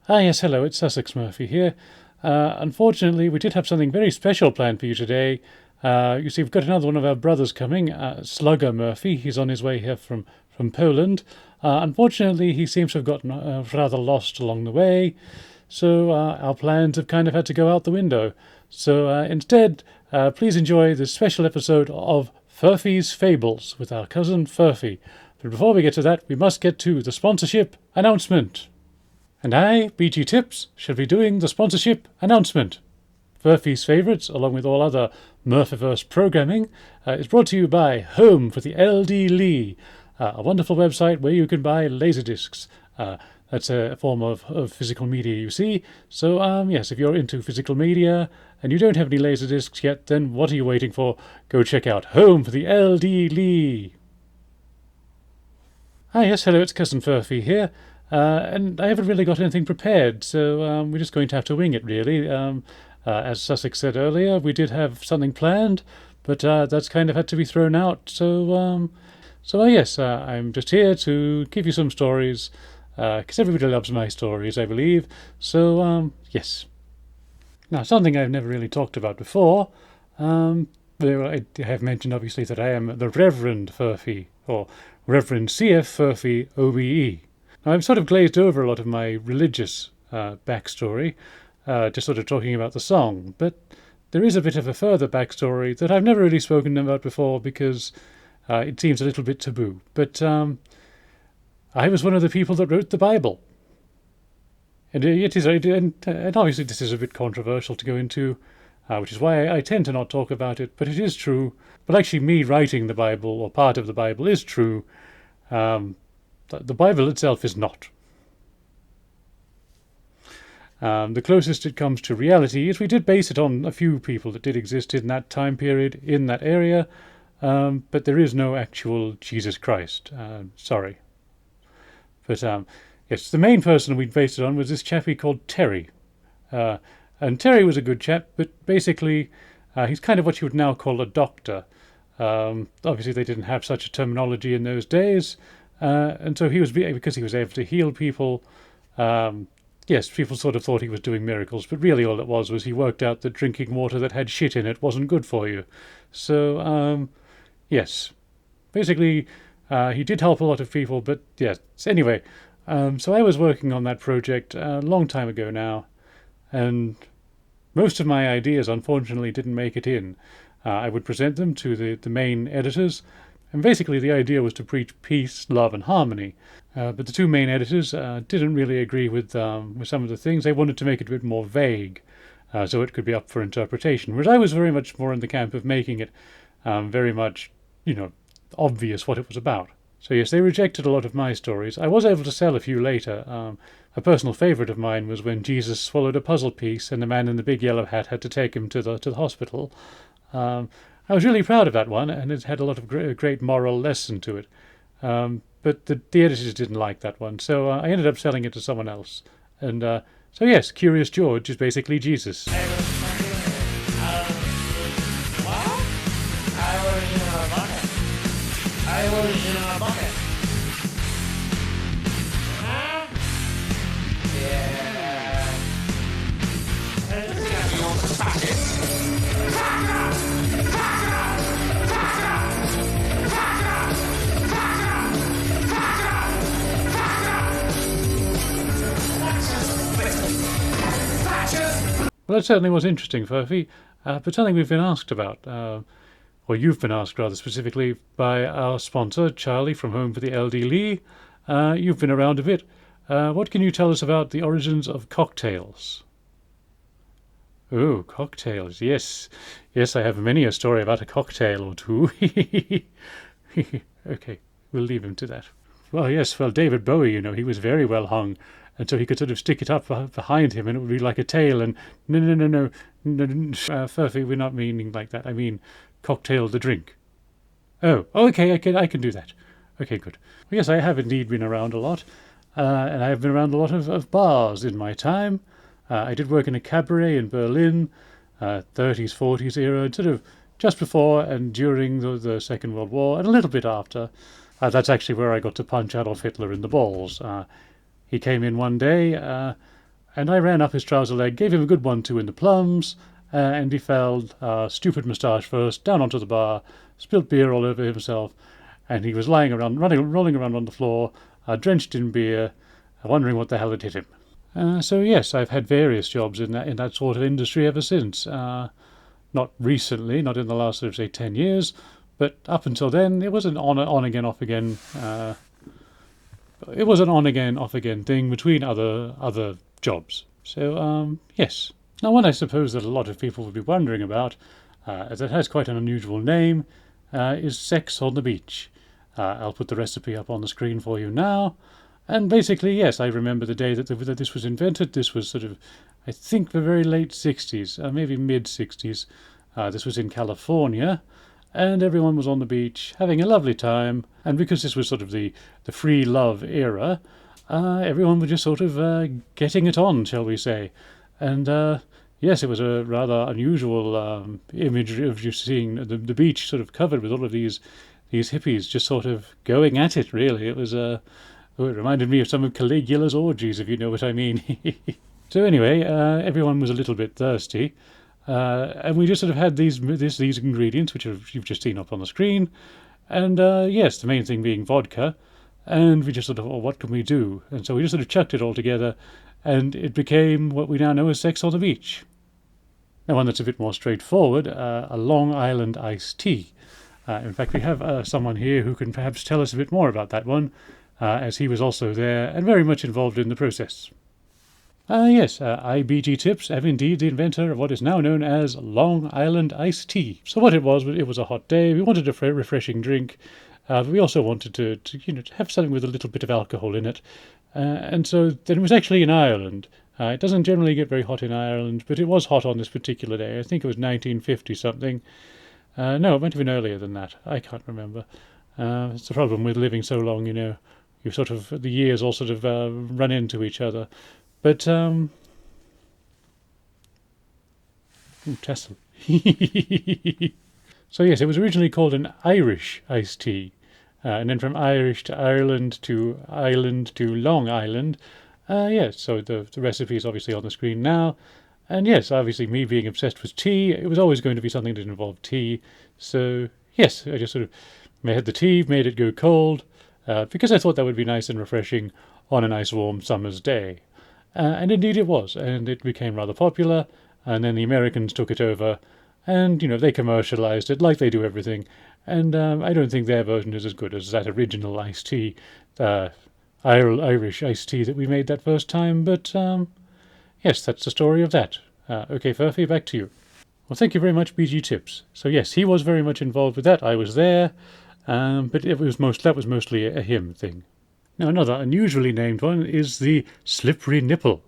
Ah, yes, hello, it's Sussex Murphy here. Unfortunately, we did have something very special planned for you today. You see, we've got another one of our brothers coming, Slugger Murphy. He's on his way here from Poland. Unfortunately, he seems to have gotten rather lost along the way, so our plans have kind of had to go out the window. So instead, please enjoy this special episode of Furphy's Fables with our cousin Furphy. But before we get to that, we must get to the sponsorship announcement. And I, BG Tips, shall be doing the sponsorship announcement. Furphy's Favourites, along with all other Murphyverse programming, is brought to you by Home for the LD Lee, a wonderful website where you can buy laserdiscs. That's a form of physical media, you see. So, yes, if you're into physical media and you don't have any laserdiscs yet, then what are you waiting for? Go check out Home for the LD Lee. Ah, yes, hello, it's Cousin Furphy here. And I haven't really got anything prepared, so we're just going to have to wing it, really. As Sussex said earlier, we did have something planned, but that's kind of had to be thrown out. So yes, I'm just here to give you some stories, because everybody loves my stories, I believe. So, yes. Now, something I've never really talked about before. I have mentioned, obviously, that I am the Reverend Furphy, or Reverend C.F. Furphy, o.b.e. Now, I've sort of glazed over a lot of my religious backstory, just sort of talking about the song, but there is a bit of a further backstory that I've never really spoken about before because it seems a little bit taboo. But I was one of the people that wrote the Bible. And it is, and obviously this is a bit controversial to go into, which is why I tend to not talk about it, but it is true. But actually me writing the Bible, or part of the Bible, is true. The Bible itself is not. The closest it comes to reality is we did base it on a few people that did exist in that time period, in that area, but there is no actual Jesus Christ. Sorry. But yes, the main person we based it on was this chappie called Terry. And Terry was a good chap, but basically he's kind of what you would now call a doctor. Obviously they didn't have such a terminology in those days, and so he was, because he was able to heal people, yes, people sort of thought he was doing miracles, but really all it was he worked out that drinking water that had shit in it wasn't good for you. So, yes, basically he did help a lot of people, but yes, anyway, so I was working on that project a long time ago now, and most of my ideas unfortunately didn't make it in. I would present them to the main editors, and basically the idea was to preach peace, love, and harmony. But the two main editors didn't really agree with some of the things. They wanted to make it a bit more vague, so it could be up for interpretation. Whereas I was very much more in the camp of making it very much, obvious what it was about. So yes, they rejected a lot of my stories. I was able to sell a few later. A personal favourite of mine was when Jesus swallowed a puzzle piece and the man in the big yellow hat had to take him to the hospital. I was really proud of that one, and it had a lot of great moral lesson to it. But the editors didn't like that one, so I ended up selling it to someone else. And so yes, Curious George is basically Jesus. Well, that certainly was interesting, Furphy, but something we've been asked about, or you've been asked rather specifically by our sponsor, Charlie from Home for the LD Lee. You've been around a bit. What can you tell us about the origins of cocktails? Oh, cocktails, yes. Yes, I have many a story about a cocktail or two. Okay, we'll leave him to that. Well, yes, David Bowie, he was very well hung, and so he could sort of stick it up behind him and it would be like a tail, and no, Furphy, we're not meaning like that. I mean cocktail the drink. Oh, okay, I can do that. Okay, good. Well, yes, I have indeed been around a lot, and I have been around a lot of bars in my time. I did work in a cabaret in Berlin, 30s, 40s era, sort of just before and during the Second World War, and a little bit after. That's actually where I got to punch Adolf Hitler in the balls. He came in one day, And I ran up his trouser leg, gave him a good 1-2 in the plums, and he fell, stupid moustache first, down onto the bar, spilt beer all over himself, and he was lying around, rolling around on the floor, drenched in beer, wondering what the hell had hit him. So yes, I've had various jobs in that sort of industry ever since. Not recently, not in the last sort of say 10 years, but up until then, it was an on again, off again. It was an on again, off again thing between other jobs. So yes. Now, one I suppose that a lot of people would be wondering about, as it has quite an unusual name, is sex on the beach. I'll put the recipe up on the screen for you now. And basically, yes, I remember the day that this was invented. This was sort of, I think, the very late 60s, maybe mid 60s. This was in California, and everyone was on the beach having a lovely time. And because this was sort of the free love era, everyone was just sort of getting it on, shall we say. And yes, it was a rather unusual image of just seeing the beach sort of covered with all of these hippies just sort of going at it, really. It was Oh, it reminded me of some of Caligula's orgies, if you know what I mean. So anyway, everyone was a little bit thirsty, and we just sort of had these ingredients, which you've just seen up on the screen, and yes, the main thing being vodka, and we just sort of, oh, what can we do? And so we just sort of chucked it all together, and it became what we now know as sex on the beach. Now, one that's a bit more straightforward, a Long Island iced tea. In fact, we have someone here who can perhaps tell us a bit more about that one, as he was also there and very much involved in the process. Yes, IBG Tips am indeed the inventor of what is now known as Long Island iced tea. So what it was a hot day. We wanted a refreshing drink, but we also wanted to have something with a little bit of alcohol in it. And so then it was actually in Ireland. It doesn't generally get very hot in Ireland, but it was hot on this particular day. I think it was 1950 something. No, it might have been earlier than that. I can't remember. It's the problem with living so long, You sort of, the years all sort of run into each other. But, Tessel. So yes, it was originally called an Irish iced tea. And then from Irish to Ireland to Long Island. Yes, so the recipe is obviously on the screen now. And yes, obviously me being obsessed with tea, it was always going to be something that involved tea. So yes, I just sort of made the tea, made it go cold, because I thought that would be nice and refreshing on a nice warm summer's day. And indeed it was, and it became rather popular, and then the Americans took it over, and, they commercialized it like they do everything, and I don't think their version is as good as that original iced tea, Irish iced tea that we made that first time, but yes, that's the story of that. Okay, Furphy, back to you. Well, thank you very much, BG Tips. So yes, he was very much involved with that. I was there. But that was mostly a him thing. Now, another unusually named one is the slippery nipple.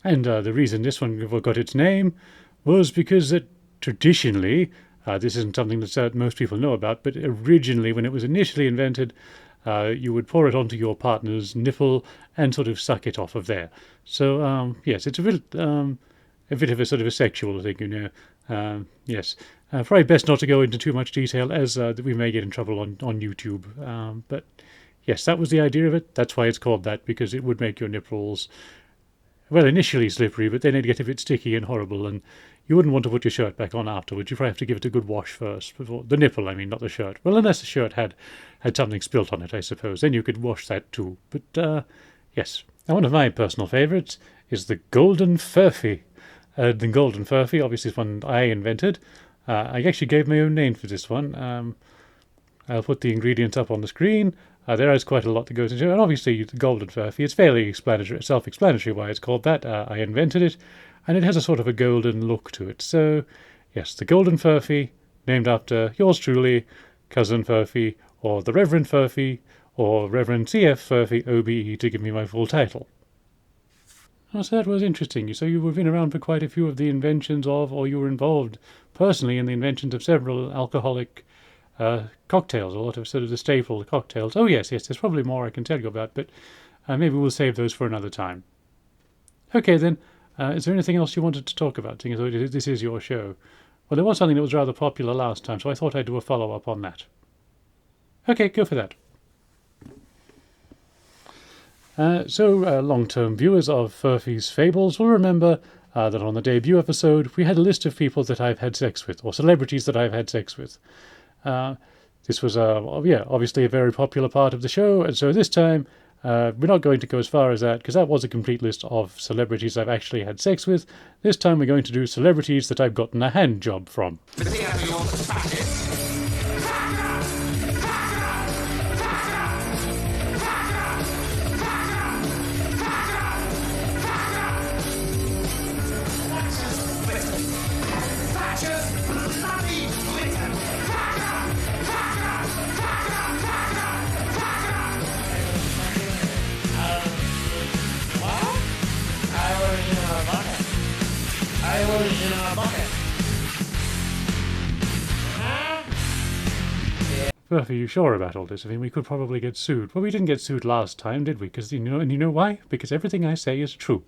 And the reason this one got its name was because that traditionally, this isn't something that most people know about, but originally, when it was initially invented, you would pour it onto your partner's nipple and sort of suck it off of there. So, yes, it's a bit of a sort of a sexual thing, yes. Probably best not to go into too much detail, as we may get in trouble on YouTube. But yes, that was the idea of it. That's why it's called that, because it would make your nipples, well, initially slippery, but then it'd get a bit sticky and horrible, and you wouldn't want to put your shirt back on afterwards. You'd probably have to give it a good wash first. Before the nipple, I mean, not the shirt. Well, unless the shirt had something spilt on it, I suppose. Then you could wash that too. But yes. Now, one of my personal favourites is the Golden Furphy. The Golden Furphy, obviously, is one I invented. I actually gave my own name for this one. I'll put the ingredients up on the screen. There is quite a lot that goes into it. And obviously, the Golden Furphy, it's fairly self-explanatory why it's called that. I invented it, and it has a sort of a golden look to it. So, yes, the Golden Furphy, named after yours truly, Cousin Furphy, or the Reverend Furphy, or Reverend C.F. Furphy, o.b.e, to give me my full title. Oh, so that was interesting. So you've been around for quite a few of the inventions of, or you were involved personally in the inventions of several alcoholic cocktails, a lot of sort of the staple cocktails. Oh, yes, there's probably more I can tell you about, but maybe we'll save those for another time. Okay, then, is there anything else you wanted to talk about, seeing as this is your show? Well, there was something that was rather popular last time, so I thought I'd do a follow-up on that. Okay, go for that. Long-term viewers of Furphy's Fables will remember that on the debut episode we had a list of people that I've had sex with, or celebrities that I've had sex with. This was, obviously a very popular part of the show, and so this time we're not going to go as far as that, because that was a complete list of celebrities I've actually had sex with. This time we're going to do celebrities that I've gotten a hand job from. Furphy, are you sure about all this? I mean, we could probably get sued. Well, we didn't get sued last time, did we? Because you know why? Because everything I say is true.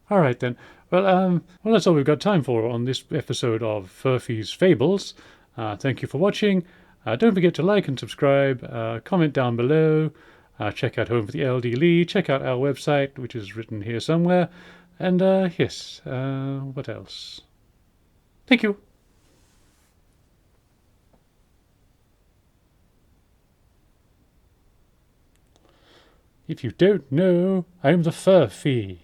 All right then. Well, that's all we've got time for on this episode of Furphy's Fables. Thank you for watching. Don't forget to like and subscribe. Comment down below. Check out Home for the LD Lee. Check out our website, which is written here somewhere. And yes, what else? Thank you. If you don't know, I'm the Furphy.